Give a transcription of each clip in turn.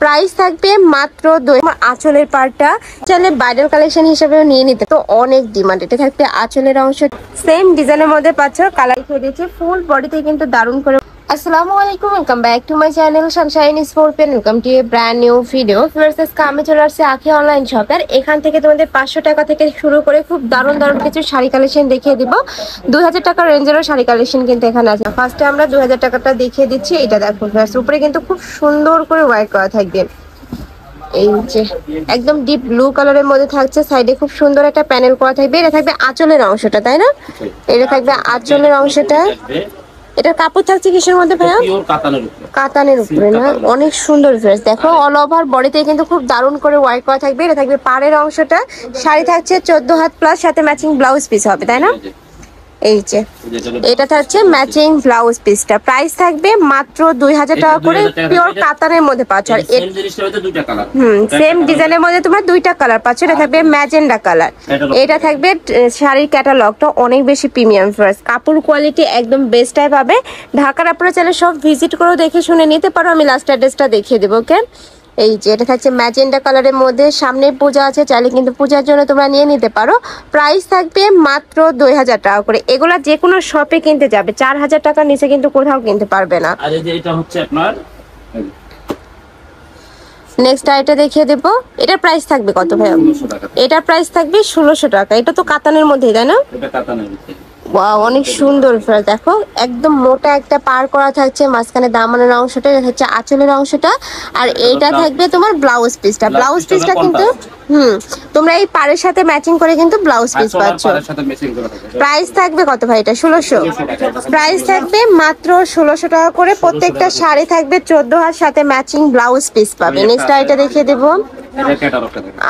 Price থাকবে মাত্র আঁচলের পার্টটা চাইলে ব্রাইডাল কালেকশন হিসেবেও নিয়ে নিতে, তো অনেক ডিমান্ড। এটা থাকবে আঁচলের অংশ, সেম ডিজাইনের মধ্যে পাচ্ছ, কালার করে দিয়েছে, ফুল বডিতে কিন্তু দারুণ করে। আসসালামু আলাইকুম, welcome back to my channel Sunshine scorpion. Welcome to A brand new video. First আমি চলে আসছি আঁখি অনলাইন শপ। আর এখান থেকে তোমাদের 500 টাকা থেকে শুরু করে খুব দারুণ দারুণ কিছু শাড়ি কালেকশন দেখিয়ে দিব। 2000 টাকার রেঞ্জেরও শাড়ি কালেকশন কিন্তু এখানে আছে। ফার্স্টে আমরা 2000 টাকাটা দেখিয়ে দিচ্ছি। এটা দেখো ফার্স্ট, উপরে কিন্তু খুব সুন্দর করে ওয়ার্ক করা থাকবে। এই যে একদম ডিপ ব্লু কালারের মধ্যে থাকছে, সাইডে খুব সুন্দর একটা প্যানেল করা থাকবে। এটা থাকবে আঁচলের অংশটা, তাই না? এটা থাকবে আঁচলের অংশটা। এটা কাপড় থাকছে কিসের মধ্যে ভাইয়া? কাতানের উপরে না, অনেক সুন্দর ড্রেস। দেখো অল ওভার বডিতে কিন্তু খুব দারুণ করে ওয়ার্ক করা থাকবে। এটা থাকবে পাড়ের অংশটা, শাড়ি থাকছে 14 হাত প্লাস, সাথে ম্যাচিং ব্লাউজ পিস হবে, তাই না? এই যে এটা থাকছে ম্যাচিং ব্লাউজ পিসটা। প্রাইস থাকবে মাত্র 2000 টাকা করে, পিওর কাতানের মধ্যে পাচ্ছ। আর সেম ডিজাইনের মধ্যে তোমরা দুইটা কালার পাচ্ছ। এটা থাকবে ম্যাজেন্ডা কালার। এটা থাকবে শাড়ির ক্যাটালগটা অনেক বেশি প্রিমিয়াম ফার্স্ট, কাপড় কোয়ালিটি একদম বেস্টটাই পাবে। ঢাকার আপনারা চাইলে সব ভিজিট করেও দেখে শুনে নিতে পারো। আমি লাস্ট অ্যাড্রেসটা দেখিয়ে দেবো, ওকে? এই যে এটা থাকছে ম্যাজেন্ডা কালারের মধ্যে, সামনে পূজা আছে, চাইলে কিন্তু পূজার জন্য তোমরা নিয়ে নিতে পারো। প্রাইস থাকবে মাত্র 2000 টাকা করে। এগুলা যে কোনো শপে কিনতে যাবে 4000 টাকার নিচে কিন্তু কোথাও কিনতে পারবে না। আর এই যে এটা হচ্ছে আপনার নেক্সট আইটা দেখিয়ে দেব। এটার প্রাইস থাকবে কত ভাই? এটার প্রাইস থাকবে 1600 টাকা। এটা তো কাতানের মধ্যেই, তাই না? এটা কাতানের মধ্যে। ওয়াও, অনেক সুন্দর ফ্রেস। দেখো একদম মোটা একটা পার করা থাকছে, মাঝখানে দামানের অংশটা, এটা হচ্ছে আঁচলের অংশটা। আর এইটা থাকবে তোমার ব্লাউজ পিসটা। ব্লাউজ পিসটা কিন্তু তোমরা এই পাড়ের সাথে ম্যাচিং করে কিন্তু ব্লাউজ পিস পাচ্ছ। প্রাইস থাকবে কত ভাই? এটা 1600। প্রাইস থাকবে মাত্র 1600 টাকা করে। প্রত্যেকটা শাড়ি থাকবে 14 হাত, সাথে ম্যাচিং ব্লাউজ পিস পাবে। নেক্সট আইটা দেখিয়ে দেবো।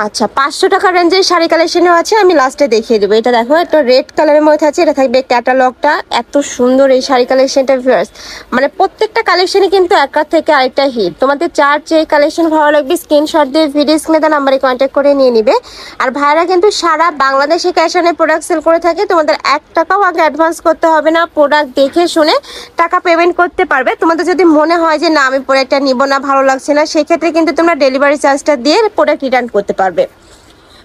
আচ্ছা, 500 টাকা রেঞ্জের শাড়ি কালেকশনও আছে, আমি লাস্টে দেখিয়ে দেবো। এটা দেখো একটা রেড কালারের মধ্যে আছে, এটা থাকবে ক্যাটালগটা। এত সুন্দর এই শাড়ি কালেকশনটা ভিউয়ার্স, মানে প্রত্যেকটা কালেকশনই কিন্তু একার থেকে আরেকটা হিট। তোমাদের যার যে কালেকশন ভালো লাগবে স্ক্রিনশট দিয়ে ভিডিও স্ক্রিনে দেওয়া নাম্বারে কন্ট্যাক্ট করে নিয়ে নিবে। আর ভাইরা কিন্তু সারা বাংলাদেশে ক্যাশ অনে প্রোডাক্ট সেল করে থাকে। তোমাদের 1 টাকাও আগে অ্যাডভান্স করতে হবে না, প্রোডাক্ট দেখে শুনে টাকা পেমেন্ট করতে পারবে। তোমাদের যদি মনে হয় যে না আমি প্রোডাক্টটা নিব না, ভালো লাগছে না, সেক্ষেত্রে কিন্তু তোমরা ডেলিভারি চার্জটা দিয়ে প্রোডাক্ট রিটার্ন করতে পারবে।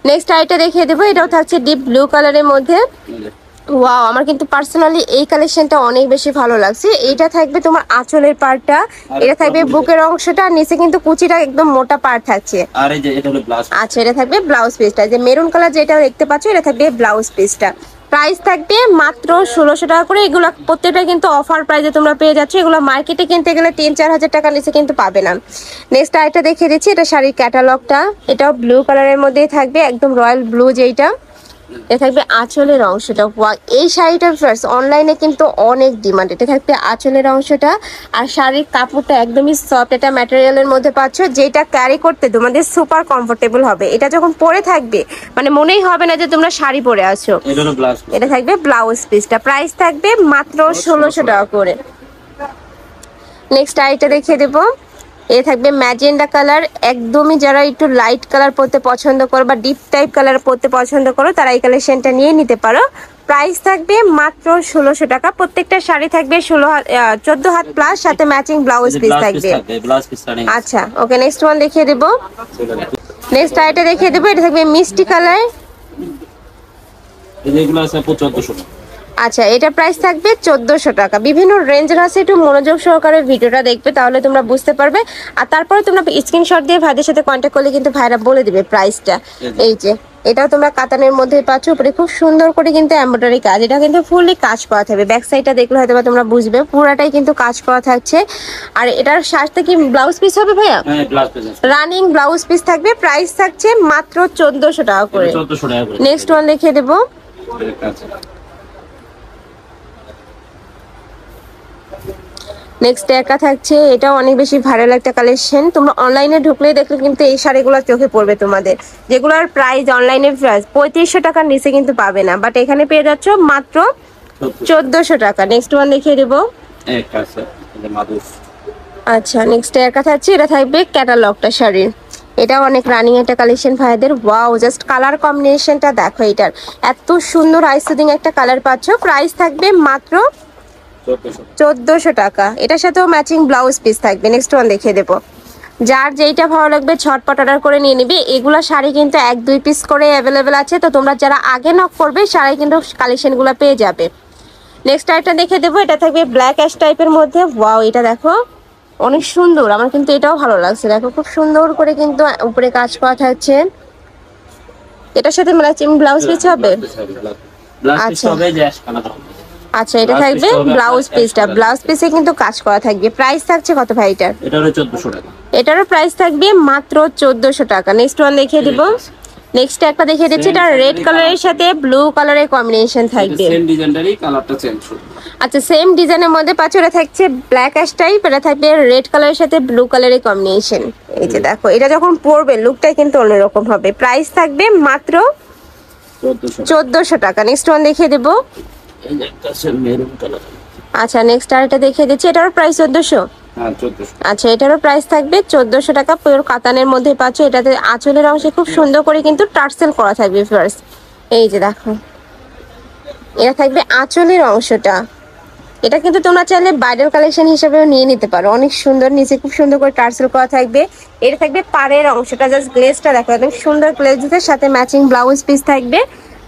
নেক্সট আইটা দেখিয়ে দেবো। এটাও থাকছে ডিপ ব্লু কালারের মধ্যে। ওয়াও, আমার কিন্তু পার্সোনালি এই কালেকশনটা অনেক বেশি ভালো লাগছে। এইটা থাকবে তোমার আঁচলের পার্টটা, এটা থাকবে বুকের অংশটা, নিচে কিন্তু কুচিটা একদম মোটা পার্ট থাকছে। আর এই যে এটা হলো ব্লাউজ। আচ্ছা, এটা থাকবে ব্লাউজ পিসটা, যে মেরুন কালার যেটা দেখতে পাচ্ছ, এটা থাকবে ব্লাউজ পিসটা। প্রাইস থাকবে মাত্র 1600 টাকা করে। এগুলো প্রত্যেকটা কিন্তু অফার প্রাইসে তোমরা পেয়ে যাচ্ছ। এগুলো মার্কেটে কিনতে গেলে 3-4 হাজার টাকার নিচে কিন্তু পাবে না। নেক্সট আইটা দেখিয়ে দিচ্ছি। এটা শাড়ির ক্যাটালগটা, এটাও ব্লু কালারের মধ্যেই থাকবে, একদম রয়্যাল ব্লু যেইটা। এটা থাকবে আঁচলের অংশটা। এই শাড়িটার ফার্স্ট অনলাইনে কিন্তু অনেক ডিমান্ড। এটা থাকবে আঁচলের অংশটা, আর শাড়ির কাপড়টা একদমই সফট, এটা ম্যাটেরিয়ালের মধ্যে পাচ্ছ, যেটা ক্যারি করতে তোমাদের সুপার কমফোর্টেবল হবে। এটা যখন পরে থাকবে মানে মনেই হবে না যে তোমরা শাড়ি পরে আছো। এটা থাকবে ব্লাউজ পিসটা। প্রাইস থাকবে মাত্র 1600 টাকা করে। নেক্সট আইটা দেখিয়ে দেবো। এ থাকবে ম্যাজেন্ডা কালার। একদমই যারা একটু লাইট কালার পরতে পছন্দ করো বা ডিপ টাইপ কালার পরতে পছন্দ করো, তারা এই কালেকশনটা নিয়ে নিতে পারো। প্রাইস থাকবে মাত্র 1600 টাকা। প্রত্যেকটা শাড়ি থাকবে 14 হাত প্লাস, সাথে ম্যাচিং ব্লাউজ পিস থাকবে। আচ্ছা, ওকে, নেক্সট ওয়ান দেখিয়ে দেবো। নেক্সট আইটা দেখিয়ে দেবো। এটা থাকবে মিষ্টি কালার। আচ্ছা, এটা প্রাইস থাকবে 1400 টাকা। বিভিন্ন রেঞ্জের আছে, একটু মনোযোগ সহকারে ভিডিওটা দেখবে, তাহলে তোমরা বুঝতে পারবে। আর তারপরে তোমরা স্ক্রিনশট দিয়ে ভাইদের সাথে কন্ট্যাক্ট করলে কিন্তু ভাইরা বলে দিবে প্রাইসটা। এই যে এটাও তোমরা কাতানের মধ্যে পাচ্ছ, উপরে খুব সুন্দর করে কিন্তু এমব্রয়ডারি কাজ। এটা কিন্তু ফুললি কাজ করা থাকবে। ব্যাক সাইডটা দেখলে হয়তো তোমরা বুঝবে, পুরাটাই কিন্তু কাজ করা থাকছে। আর এটার সাথে কি ব্লাউজ পিস হবে ভাইয়া? রানিং ব্লাউজ পিস থাকবে। প্রাইস থাকছে মাত্র 1400 টাকা করে। নেক্সট ওয়ান দেখিয়ে দেবো। নেক্সট একা থাকছে, এটা অনেক বেশি ভাইরাল একটা কালেকশন। তোমরা অনলাইনে ঢুকলেই দেখলে কিন্তু এই শাড়িগুলো চোখে পড়বে তোমাদের, যেগুলোর প্রাইস অনলাইনে 3500 টাকার নিচে কিন্তু পাবে না, বাট এখানে পেয়ে যাচ্ছ মাত্র 1400 টাকা। নেক্সট ওয়ান দেখিয়ে দেবো। আচ্ছা, নেক্সট একা থাকছে। এটা থাকবে ক্যাটালগটা শাড়ির। এটা অনেক রানিং একটা কালেকশন ভাইদের। ওয়াও, জাস্ট কালার কম্বিনেশনটা দেখো, এটার এত সুন্দর আইসুদিং একটা কালার পাচ্ছ। প্রাইস থাকবে মাত্র 1400 টাকা। এটার সাথেও ম্যাচিং ব্লাউজ পিস থাকবে। নেক্সট ওয়ান দেখিয়ে দেবো। যার যেইটা ভালো লাগবে ঝটপট অর্ডার করে নিয়ে নিবি। এগুলো শাড়ি কিন্তু 1-2 পিস করে অ্যাভেলেবেল আছে, তো তোমরা যারা আগে নক করবে শাড়ি কিন্তু কালেকশনগুলো পেয়ে যাবে। নেক্সট আইটা দেখে দেবো, এটা থাকবে ব্ল্যাক অ্যাশ টাইপের মধ্যে। ওয়াও, এটা দেখো অনেক সুন্দর, আমার কিন্তু এটাও ভালো লাগছে। দেখো খুব সুন্দর করে কিন্তু উপরে কাজ করা থাকছে। এটার সাথে ম্যাচিং ব্লাউজ পিস হবে। আচ্ছা আচ্ছা, এটা থাকবে ব্লাউজ পিসটা, ব্লাউজ পিসে কিন্তু কাজ করা থাকবে। প্রাইস থাকছে কত ভাই এটার? এটা হলো 1400 টাকা। এটারও প্রাইস থাকবে মাত্র 1400 টাকা। নেক্সট ওয়ান দেখিয়ে দিব। নেক্সট একটা দেখিয়ে দিচ্ছি, এটা রেড কালারের সাথে ব্লু কালারের কম্বিনেশন থাকবে। সেম ডিজাইনেরই কালারটা চেঞ্জ হবে। আচ্ছা, সেম ডিজাইনের মধ্যে পাচ্ছ। এটা থাকছে ব্ল্যাক অ্যাশ টাইপ, এটা থাকবে রেড কালারের সাথে ব্লু কালারের কম্বিনেশন। এই যে দেখো, এটা যখন পরবে লুকটাই কিন্তু অন্যরকম হবে। প্রাইস থাকবে মাত্র 1400 টাকা। নেক্সট ওয়ান দেখিয়ে দেব। এই যে একটা আছে মেরুন কালার। আচ্ছা, নেক্সট আরেকটা দেখিয়ে দিচ্ছি, এটারও প্রাইস 1400। হ্যাঁ 1400। আচ্ছা, এটারও প্রাইস থাকবে 1400 টাকা। পিওর কাতানের মধ্যে পাচ্ছ। এটাতে আঁচলের অংশে খুব সুন্দর করে কিন্তু টার্সেল করা থাকবে ফার্স্ট। এই যে দেখো, এটা থাকবে আঁচলের অংশটা। এটা কিন্তু তোমরা চাইলে ব্রাইডাল কালেকশন হিসেবেও নিয়ে নিতে পারো। অনেক সুন্দর, নিচে খুব সুন্দর করে টার্সেল করা থাকবে। এটা থাকবে পাড়ের অংশটা, জাস্ট গ্লেজটা দেখো একদম সুন্দর গ্লেজ দিতে, সাথে ম্যাচিং ব্লাউজ পিস থাকবে।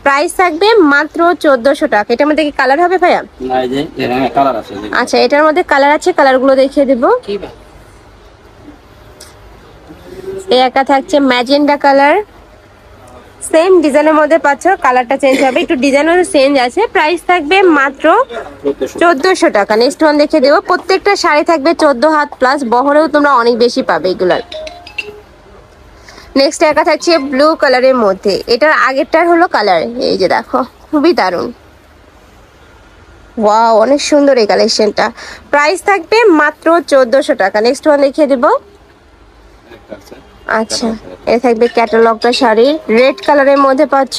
প্রাইস থাকবে মাত্র 1400 টাকা। এটার মধ্যে কি কালার হবে ভাইয়া? না, এই যে এর কালার আছে। আচ্ছা, এটার মধ্যে কালার আছে, কালারগুলো দেখিয়ে দেবো। এই একটা থাকছে ম্যাজেন্ডা কালার, সেম ডিজাইনের মধ্যে পাচ্ছ, কালারটা চেঞ্জ হবে, একটু ডিজাইনের চেঞ্জ আছে। প্রাইস থাকবে মাত্র 1400 টাকা। নেক্সট ওয়ান দেখে দেবো। প্রত্যেকটা শাড়ি থাকবে 14 হাত প্লাস, বহরেও তোমরা অনেক বেশি পাবে এগুলার। নেক্সট একা থাকছে ব্লু কালারের মধ্যে, এটার আগেরটার হলো কালার। এই যে দেখো, খুবই দারুণ। ওয়াও, অনেক সুন্দর এই কালেকশনটা। প্রাইস থাকবে মাত্র 1400 টাকা। নেক্সট ওয়ান দেখিয়ে দেবো। আচ্ছা, এটা থাকবে ক্যাটালগটা শাড়ি, রেড কালারের মধ্যে পাচ্ছ।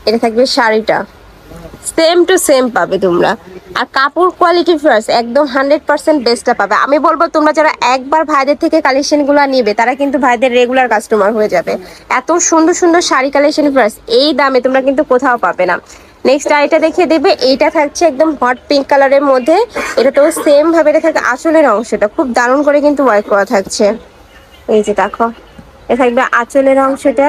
এটা থাকবে শাড়িটা, সেম টু সেম পাবে তোমরা। আর কাপড় কোয়ালিটি ফার্স্ট একদম 100% বেস্টটা পাবে। আমি বলবো তোমরা যারা একবার ভাইদের থেকে কালেকশনগুলো নিবে তারা কিন্তু ভাইদের রেগুলার কাস্টমার হয়ে যাবে। এত সুন্দর সুন্দর শাড়ি কালেকশন ফার্স্ট এই দামে তোমরা কিন্তু কোথাও পাবে না। নেক্সট আইটা দেখিয়ে দেবে। এইটা থাকছে একদম হট পিঙ্ক কালারের মধ্যে। এটা তো সেম ভাবে এটা থাকে আঁচলের অংশটা, খুব দারুণ করে কিন্তু ওয়ার্ক করা থাকছে। এই যে দেখো, এটা থাকবে আঁচলের অংশটা,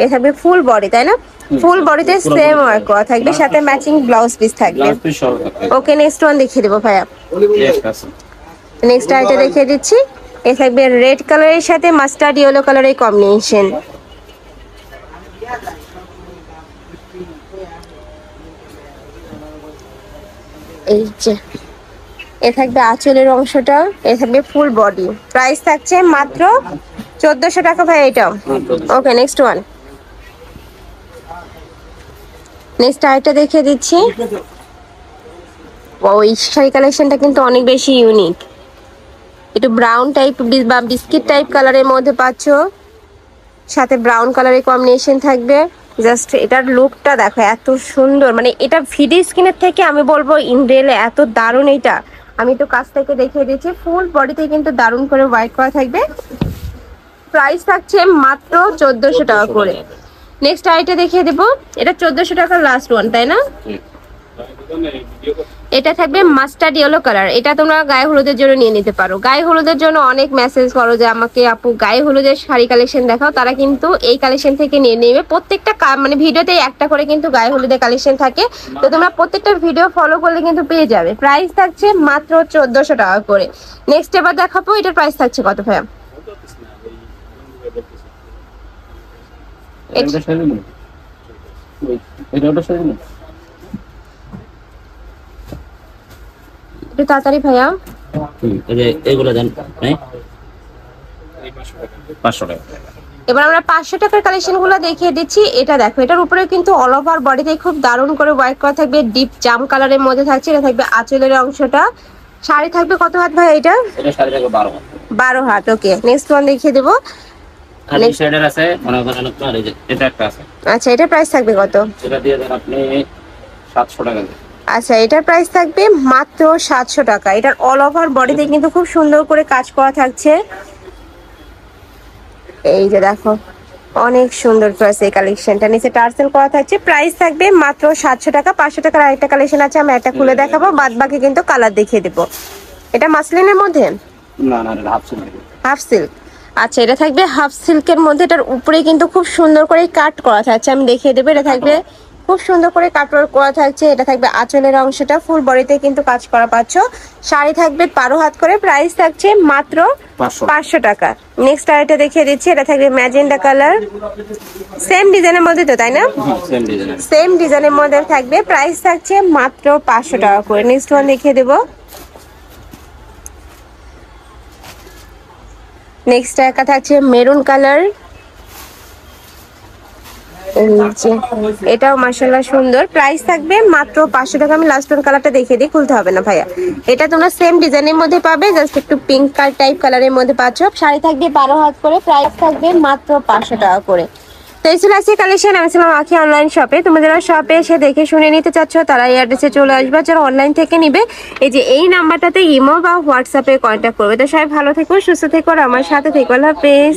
এটা থাকবে ফুল বডি, তাই না? ফুল বডিতে সেম ওয়ার্ক করা থাকবে, সাথে ম্যাচিং ব্লাউজ পিস থাকবে। ওকে, নেক্সট ওয়ান দেখিয়ে দেবো ভাইয়া। নেক্সট আইটা দেখিয়ে দিচ্ছি। এটা থাকবে রেড কালারের সাথে মাস্টার্ড ইয়েলো কালারের কম্বিনেশন। এই যে এ থাকবে আঁচলের অংশটা, এ থাকবে ফুল বডি। প্রাইস থাকছে মাত্র 1400 টাকা ভাই এটা। ওকে, নেক্সট ওয়ান। নেক্সট আরেকটা দেখিয়ে দিচ্ছি। ওই শাড়ি কালেকশনটা কিন্তু অনেক বেশি ইউনিক, একটু ব্রাউন টাইপ বা বিস্কিট টাইপ কালারের মধ্যে পাচ্ছ, সাথে ব্রাউন কালারের কম্বিনেশন থাকবে। জাস্ট এটার লুকটা দেখো, এত সুন্দর। মানে এটা ভিডিও স্ক্রিনের থেকে আমি বলবো ইন রিয়েলে এত দারুণ। এটা আমি তো কাছ থেকে দেখিয়ে দিচ্ছি, ফুল বডিতে কিন্তু দারুণ করে হোয়াইট করা থাকবে। প্রাইস থাকছে মাত্র 1400 টাকা করে। নেক্সট আইটা দেখিয়ে দেবো। এটা 1400 টাকার লাস্ট ওয়ান, তাই না? এটা থাকবে মাস্টার্ড ইয়েলো কালার। এটা তোমরা গায়ে হলুদের জন্য নিয়ে নিতে পারো। গায়ে হলুদের জন্য অনেক মেসেজ করো যে আমাকে আপু গায়ে হলুদের শাড়ি কালেকশন দেখাও, তারা কিন্তু এই কালেকশন থেকে নিয়ে নেবে। প্রত্যেকটা মানে ভিডিওতেই একটা করে কিন্তু গায়ে হলুদের কালেকশন থাকে, তো তোমরা প্রত্যেকটা ভিডিও ফলো করলে কিন্তু পেয়ে যাবে। প্রাইস থাকছে মাত্র 1400 টাকা করে। নেক্সট এবার দেখাবো, এটার প্রাইস থাকছে কত ভাইয়া? একটু তাড়াতাড়ি ভাইয়া। এগুলো দেন 500 টাকা। এবার আমরা 500 টাকার কালেকশন গুলো দেখিয়ে দিচ্ছি। এটা দেখো, এটার উপরে কিন্তু অল ওভার বডিতে খুব দারুণ করে ওয়ার্ক করা থাকবে, ডিপ জাম কালারের মধ্যে থাকছে। এটা থাকবে আঁচলের অংশটা। শাড়ি থাকবে কত হাত ভাই এটা? এটা শাড়ি থাকবে 12 হাত। 12 হাত। ওকে, নেক্সট ওয়ান দেখিয়ে দেবো। আর এই শাড়ির আছে মনে করেন আপনার এই যে এটা একটা আছে। আচ্ছা, এটার প্রাইস থাকবে কত? এটা দিয়ে দেন আপনি 700 টাকা। আচ্ছা, এটার প্রাইস থাকবে মাত্র 700 টাকা। এটার অল ওভার বডিতে কিন্তু খুব সুন্দর করে কাজ করা থাকছে। এই যে দেখো, অনেক সুন্দর প্রাইস এই কালেকশনটা, নিচে টার্সেল করা থাকছে। প্রাইস থাকবে মাত্র 700 টাকা। 500 টাকার আরেকটা কালেকশন আছে, আমি একটা খুলে দেখাবো, বাদ বাকি কিন্তু কালার দেখিয়ে দেবো। এটা মাসলিনের মধ্যে না না হাফ সিল্ক। Half silk. আচ্ছা এটা থাকবে হাফ সিল্কের মধ্যে, এটার উপরে কিন্তু খুব সুন্দর করে কাট করা থাকছে, আমি দেখিয়ে দেবো। এটা থাকবে খুব সুন্দর করে কাট করা থাকছে। এটা থাকবে আঁচলের অংশটা, ফুল বডিতে কিন্তু কাজ করা পাচ্ছ। শাড়ি থাকবে 12 হাত করে, প্রাইস থাকছে মাত্র 500 টাকা। নেক্সট আরেকটা দেখিয়ে দিচ্ছি, এটা থাকবে ম্যাজেন্ডা কালার, সেম ডিজাইনের মধ্যে তো তাই না? Same design. সেম ডিজাইনের মধ্যে থাকবে, প্রাইস থাকছে মাত্র 500 টাকা করে। নেক্সট ওয়ান দেখিয়ে দেবো। নেক্সট একটা থাকছে মেরুন কালার, এটাও মাশাআল্লাহ সুন্দর, প্রাইস থাকবে মাত্র 500 টাকা। আমি লাস্ট ওয়ান কালারটা দেখিয়ে দিই, খুলতে হবে না ভাইয়া। এটা তোমরা সেম ডিজাইনের মধ্যে পাবে, জাস্ট একটু পিঙ্ক টাইপ কালারের মধ্যে পাচ্ছ। শাড়ি থাকবে 12 হাত করে, প্রাইস থাকবে মাত্র 500 টাকা করে। তো এই ছিল আজকে কালেকশন। আমি ছিলাম আখি অনলাইন শপে। তোমরা যারা শপে এসে দেখে শুনে নিতে চাচ্ছ তারা এই অ্যাড্রেসে চলে আসবে। যারা অনলাইন থেকে নিবে এই যে এই নাম্বারটাতে ইমো বা হোয়াটসঅ্যাপে কন্ট্যাক্ট করবে। তো সবাই ভালো থেকো, সুস্থ থেকো আর আমার সাথে থেকো। আল্লাহ হাফেজ।